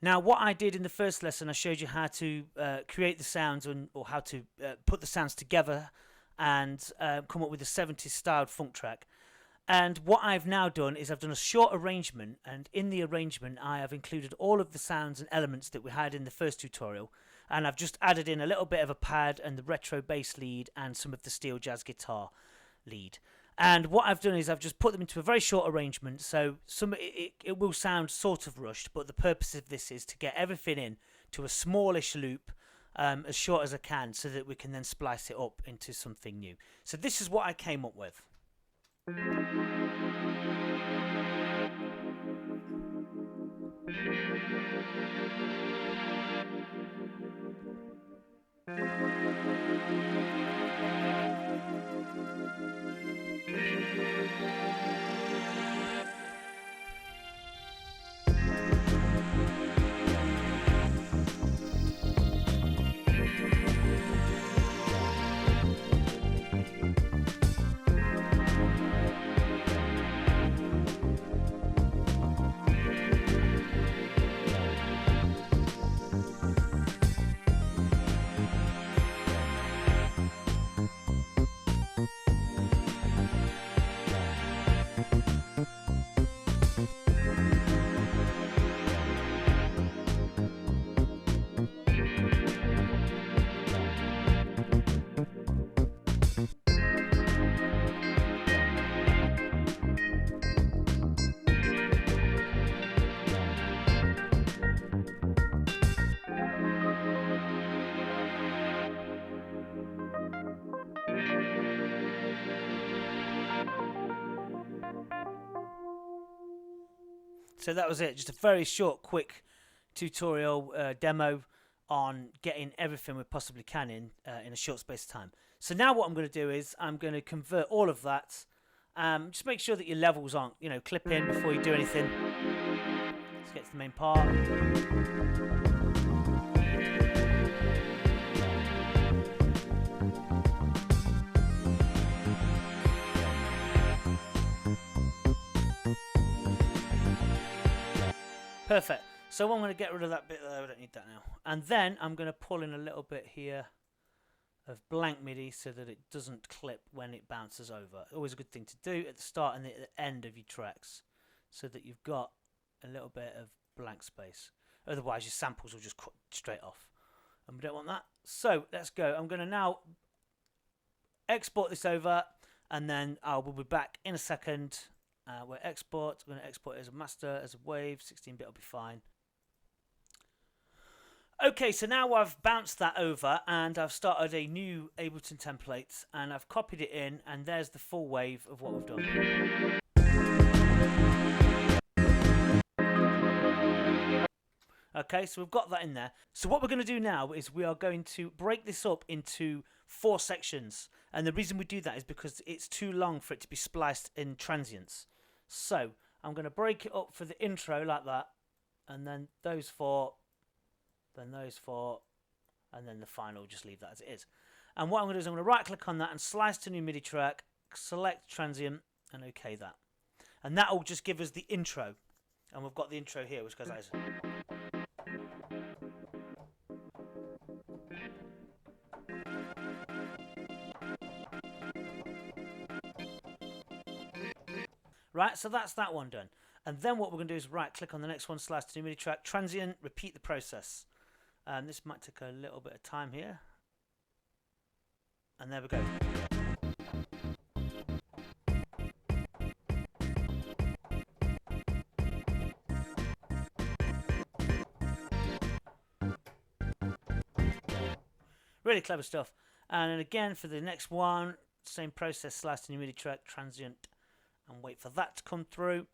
Now, what I did in the first lesson, I showed you how to create the sounds or how to put the sounds together and come up with a 70s styled funk track. And what I've now done is I've done a short arrangement, and in the arrangement I have included all of the sounds and elements that we had in the first tutorial, and I've just added in a little bit of a pad and the retro bass lead and some of the steel jazz guitar lead. And what I've done is I've just put them into a very short arrangement, so it will sound sort of rushed, but the purpose of this is to get everything in to a smallish loop, as short as I can, so that we can then splice it up into something new. So this is what I came up with. So that was it, just a very short, quick tutorial demo on getting everything we possibly can in a short space of time. So now what I'm going to do is I'm going to convert all of that. Just make sure that your levels aren't, clip in before you do anything. Let's get to the main part. Perfect. So I'm going to get rid of that bit there. I don't need that now. And then I'm going to pull in a little bit here of blank MIDI so that it doesn't clip when it bounces over. Always a good thing to do at the start and at the end of your tracks, so that you've got a little bit of blank space. Otherwise your samples will just cut straight off, and we don't want that. So let's go. I'm going to now export this over, and then I will be back in a second. We're export. I'm going to export it as a master, as a wave. 16-bit will be fine. Okay, so now I've bounced that over and I've started a new Ableton template and I've copied it in, and there's the full wave of what we've done. Okay, so we've got that in there. So what we're going to do now is we are going to break this up into 4 sections. And the reason we do that is because it's too long for it to be spliced in transients. So I'm going to break it up for the intro like that, and then those 4, then those 4, and then the final, just leave that as it is. And what I'm going to do is I'm going to right click on that and slice to new MIDI track, select transient, and OK that. And that will just give us the intro. And we've got the intro here, which goes like this. Right, so that's that one done. And then what we're going to do is right click on the next one, slice to new MIDI track, transient, repeat the process. This might take a little bit of time here. And there we go. Really clever stuff. And then again for the next one, same process, slice to new MIDI track, transient, and wait for that to come through.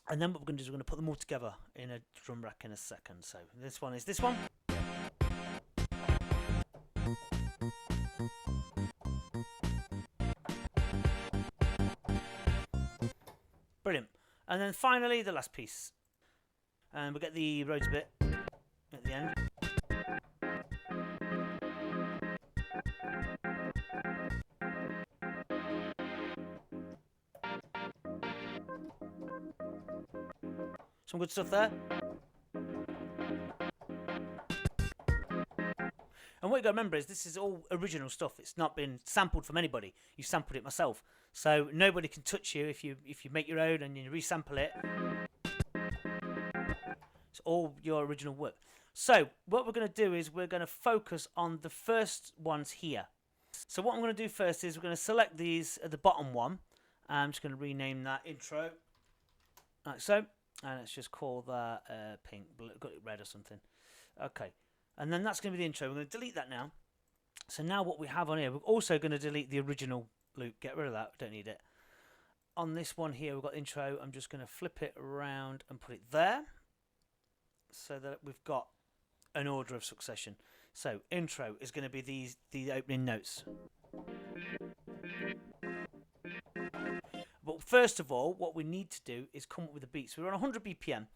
And then what we're going to do is we're going to put them all together in a drum rack in a second. So this one is this one. Brilliant. And then finally the last piece. And we'll get the Rhodes bit at the end. Some good stuff there. And what you got to remember is this is all original stuff. It's not been sampled from anybody. You sampled it myself, so nobody can touch you if you make your own and you resample it. It's all your original work. So what we're going to do is we're going to focus on the first ones here. So what I'm going to do first is we're going to select these at the bottom one. I'm just going to rename that intro, like so, and let's just call that pink, blue, got it red or something. Okay. And then that's going to be the intro. We're going to delete that now. So now what we have on here, we're also going to delete the original loop. Get rid of that. We don't need it. On this one here, we've got intro. I'm just going to flip it around and put it there so that we've got an order of succession. So intro is going to be the opening notes. But first of all, what we need to do is come up with a beat. So we're on 100 BPM.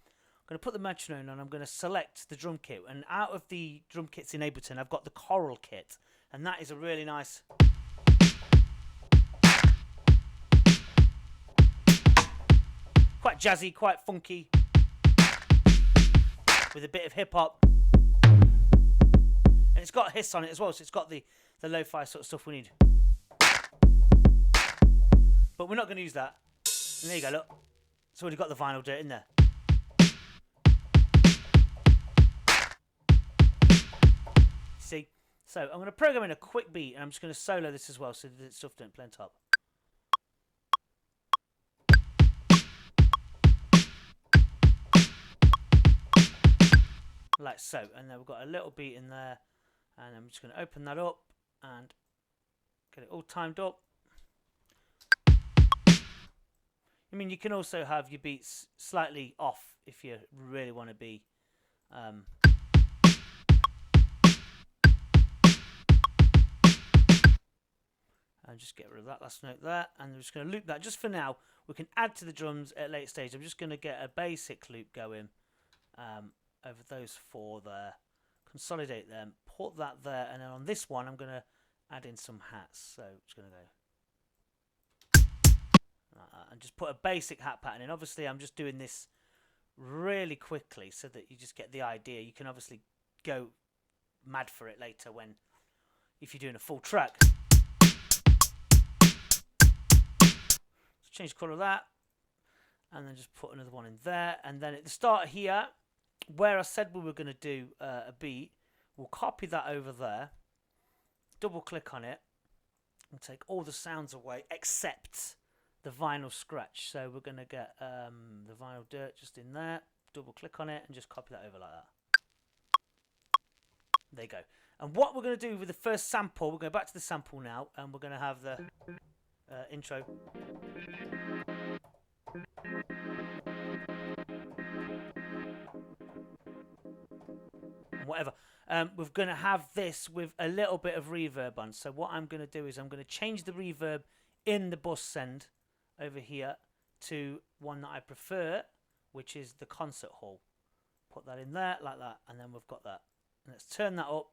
I'm going to put the metronome on. I'm going to select the drum kit, and out of the drum kits in Ableton, I've got the Choral kit, and that is a really nice, quite jazzy, quite funky, with a bit of hip hop, and it's got a hiss on it as well, so it's got the lo-fi sort of stuff we need. But we're not going to use that. And there you go, look, it's already got the vinyl dirt in there. See, so I'm going to program in a quick beat, and I'm just going to solo this as well, so that stuff don't play on top. Like so, and then we've got a little beat in there, and I'm just going to open that up and get it all timed up. I mean, you can also have your beats slightly off if you really want to be. And just get rid of that last note there, and I'm just going to loop that just for now. We can add to the drums at a later stage. I'm just going to get a basic loop going over those four there, consolidate them, put that there, and then on this one I'm going to add in some hats. So I'm just going to go like that, and just put a basic hat pattern in. Obviously I'm just doing this really quickly so that you just get the idea. You can obviously go mad for it later if you're doing a full track. Change the colour of that, and then just put another one in there, and then at the start here where I said we were going to do a beat, we'll copy that over there, double click on it, and take all the sounds away except the vinyl scratch. So we're going to get the vinyl dirt just in there, double click on it, and just copy that over like that. There you go. And what we're going to do with the first sample, we're going back to the sample now, and we're going to have the intro. Whatever. We're going to have this with a little bit of reverb on. So what I'm going to do is I'm going to change the reverb in the bus send over here to one that I prefer, which is the concert hall. Put that in there like that, and then we've got that. And let's turn that up.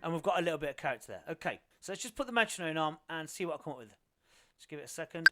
And we've got a little bit of character there. Okay, so let's just put the metronome on and see what I come up with. Just give it a second.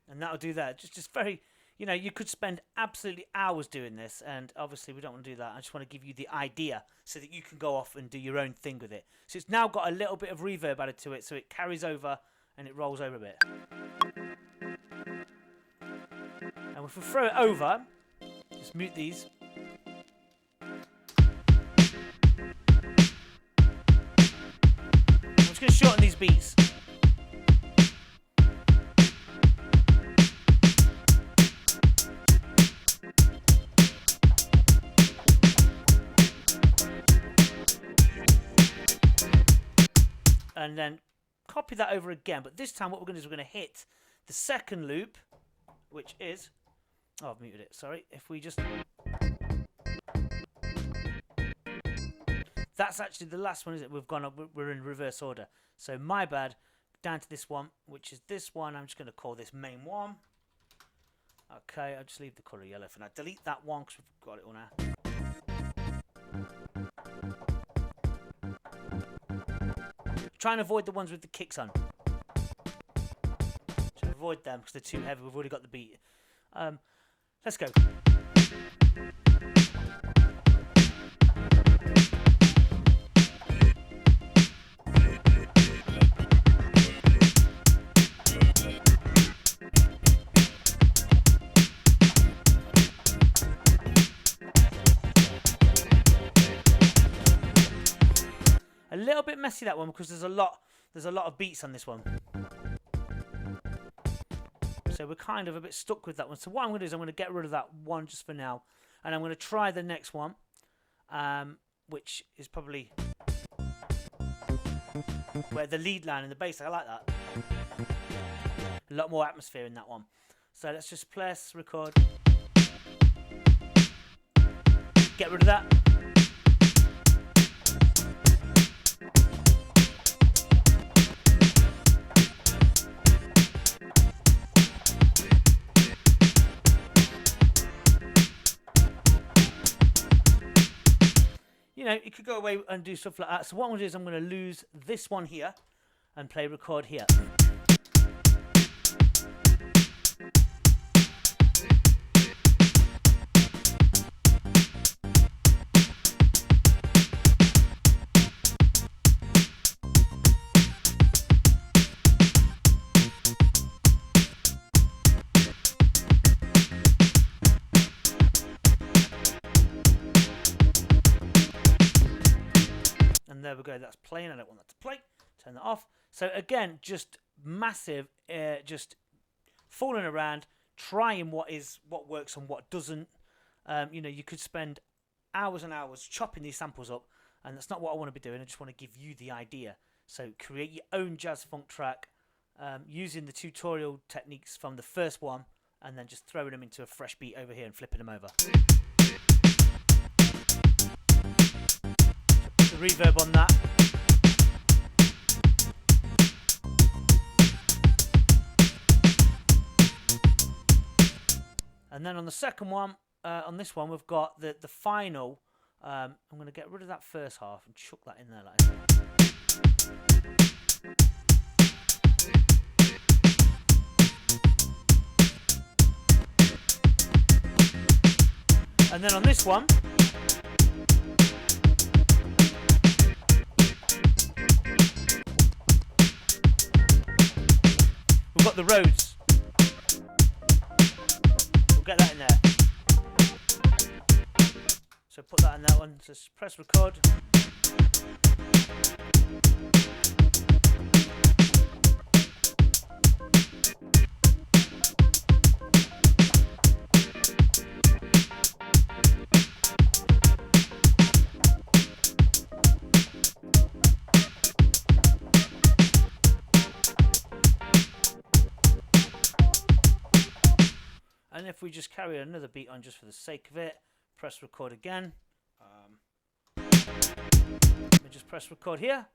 And that'll do that. Just very, you know, you could spend absolutely hours doing this, and obviously we don't want to do that. I just want to give you the idea so that you can go off and do your own thing with it. So it's now got a little bit of reverb added to it, so it carries over and it rolls over a bit. And if we throw it over, just mute these. I'm just going to shorten these beats. And then copy that over again, but this time what we're going to do is we're going to hit the second loop, which is Oh, I've muted it. Sorry. If we just... That's actually the last one, is it? We've gone up. We're in reverse order. So my bad. Down to this one, which is this one. I'm just going to call this main one. Okay, I'll just leave the colour yellow for now. Delete that one because we've got it all now. Try and avoid the ones with the kicks on. So avoid them because they're too heavy. We've already got the beat. Let's go. A little bit messy, that one, because there's a lot of beats on this one. So we're kind of a bit stuck with that one. So what I'm going to do is I'm going to get rid of that one just for now. And I'm going to try the next one, which is probably where the lead line and the bass, I like that. A lot more atmosphere in that one. So let's just press record. Get rid of that. You know, you could go away and do stuff like that. So what I'm going to do is I'm going to lose this one here and play record here. There we go, that's playing. I don't want that to play. Turn that off. So again, just massive, just fooling around, trying what works and what doesn't. You know, you could spend hours and hours chopping these samples up, and that's not what I want to be doing. I just want to give you the idea. So create your own jazz funk track using the tutorial techniques from the first one, and then just throwing them into a fresh beat over here and flipping them over. The reverb on that. And then on the second one, on this one, we've got the final. I'm going to get rid of that first half and chuck that in there like that. And then on this one, we've got the Rhodes. We'll get that in there. So put that in that one. Just press record. And if we just carry another beat on just for the sake of it, press record again. Let me just press record here.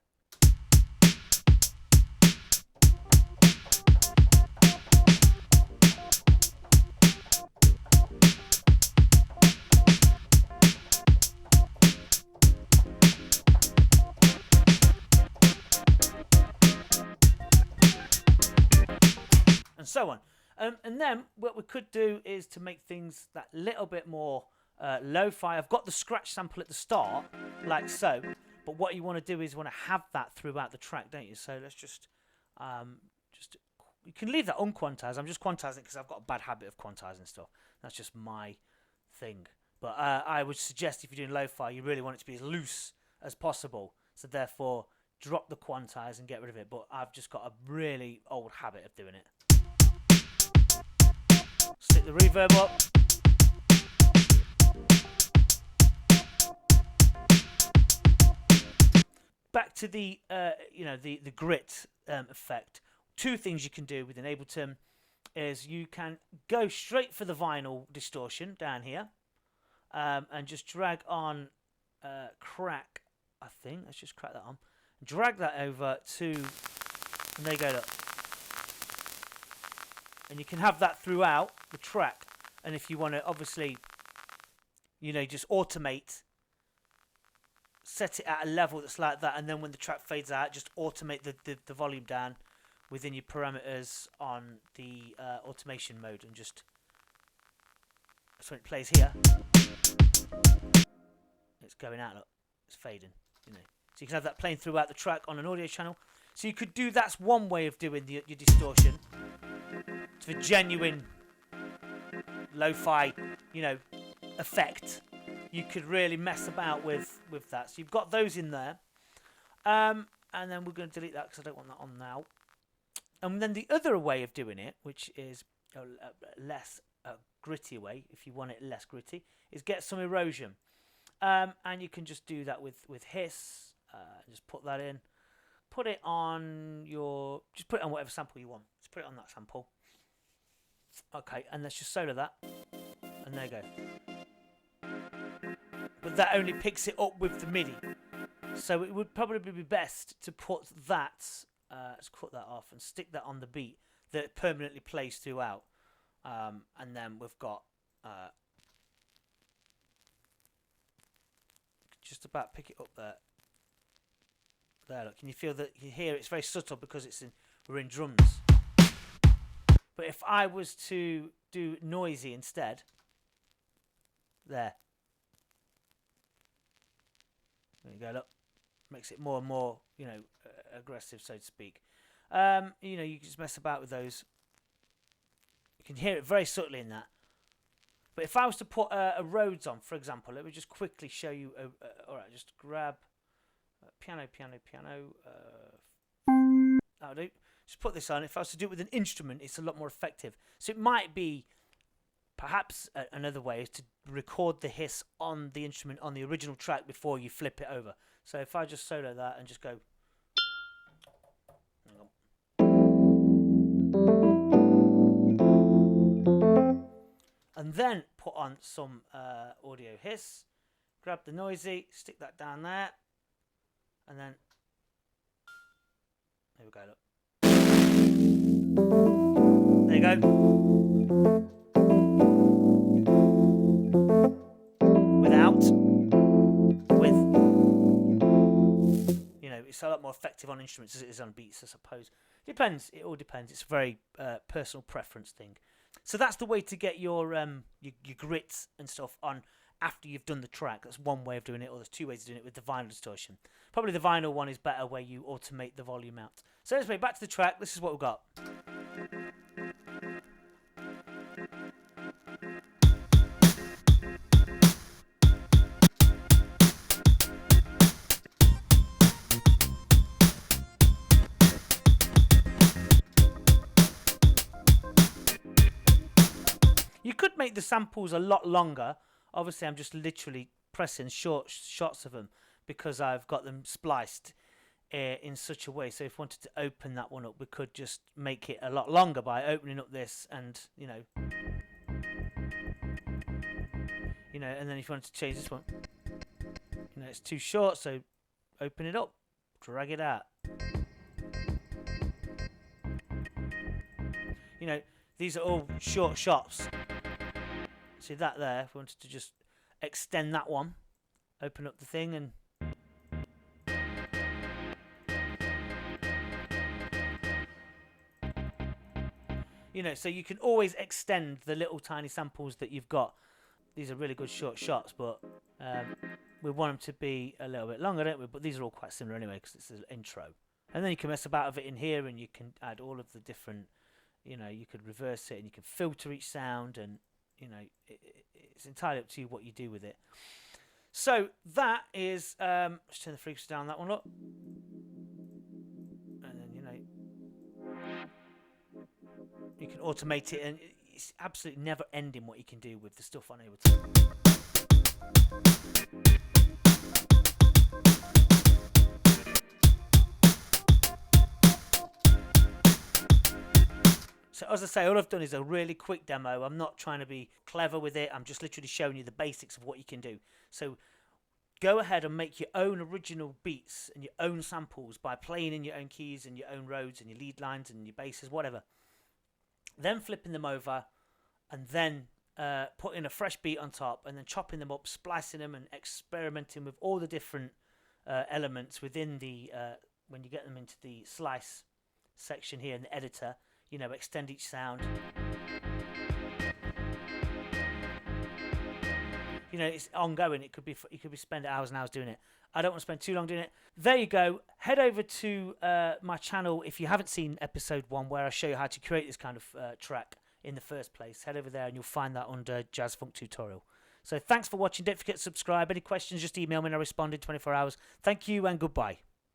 And so on. And then what we could do is to make things that little bit more lo-fi. I've got the scratch sample at the start, like so. But what you want to do is you want to have that throughout the track, don't you? So let's just you can leave that unquantized. I'm just quantizing because I've got a bad habit of quantizing stuff. That's just my thing. But I would suggest if you're doing lo-fi, you really want it to be as loose as possible. So therefore, drop the quantize and get rid of it. But I've just got a really old habit of doing it. Stick the reverb up. Back to the the grit effect. Two things you can do with an Ableton. is you can go straight for the vinyl distortion down here, and just drag on crack. I think let's just crack that on. Drag that over to, and there you go. Look, and you can have that throughout the track. And if you want to, obviously, just automate, set it at a level that's like that, and then when the track fades out, just automate the volume down within your parameters on the automation mode, and just so when it plays here, it's going out. Look, it's fading. So you can have that playing throughout the track on an audio channel. So you could do, that's one way of doing your distortion for genuine lo-fi, effect. You could really mess about with that. So you've got those in there, and then we're going to delete that because I don't want that on now. And then the other way of doing it, which is a less gritty way, if you want it less gritty, is get some erosion, and you can just do that with hiss. Just put that in, put it on whatever sample you want. Just put it on that sample. Okay, and let's just solo that, and there you go. But that only picks it up with the MIDI, so it would probably be best to put that, let's cut that off and stick that on the beat that permanently plays throughout, and then we've got just about pick it up there. Look, can you feel that? You hear it's very subtle because we're in drums. But if I was to do noisy instead, there you go. Look, makes it more and more, aggressive, so to speak. You can just mess about with those. You can hear it very subtly in that. But if I was to put a Rhodes on, for example, let me just quickly show you. All right, just grab piano. That'll do. Just put this on. If I was to do it with an instrument, it's a lot more effective. So it might be, perhaps another way is to record the hiss on the instrument on the original track before you flip it over. So if I just solo that and just go, and then put on some audio hiss, grab the noisy, stick that down there, and then there we go. Look. There you go. With, it's a lot more effective on instruments as it is on beats, I suppose. Depends. It all depends. It's a very personal preference thing. So that's the way to get your grits and stuff on after you've done the track. That's one way of doing it, or there's two ways of doing it with the vinyl distortion. Probably the vinyl one is better, where you automate the volume out. So anyway, back to the track. This is what we've got. You could make the samples a lot longer. Obviously, I'm just literally pressing short shots of them because I've got them spliced in such a way. So if we wanted to open that one up, we could just make it a lot longer by opening up this and, and then if you wanted to change this one, it's too short, so open it up, drag it out. These are all short shots. See that there? If we wanted to just extend that one, open up the thing and so you can always extend the little tiny samples that you've got. These are really good short shots, but we want them to be a little bit longer, don't we? But these are all quite similar anyway because it's an intro. And then you can mess about with it in here, and you can add all of the different, you could reverse it and you can filter each sound, and it's entirely up to you what you do with it. So that is, let's turn the frequency down on that one, look. And then, you can automate it, and it's absolutely never ending what you can do with the stuff on Ableton. So as I say, all I've done is a really quick demo. I'm not trying to be clever with it. I'm just literally showing you the basics of what you can do. So go ahead and make your own original beats and your own samples by playing in your own keys and your own roads and your lead lines and your basses, whatever. Then flipping them over and then putting a fresh beat on top and then chopping them up, splicing them and experimenting with all the different elements within the, when you get them into the slice section here in the editor, you know, extend each sound. You know, it's ongoing. It could be you could be spend hours and hours doing it. I don't want to spend too long doing it. There you go. Head over to my channel if you haven't seen episode 1, where I show you how to create this kind of track in the first place. Head over there and you'll find that under Jazz Funk Tutorial. So thanks for watching. Don't forget to subscribe. Any questions, just email me and I'll respond in 24 hours. Thank you and goodbye.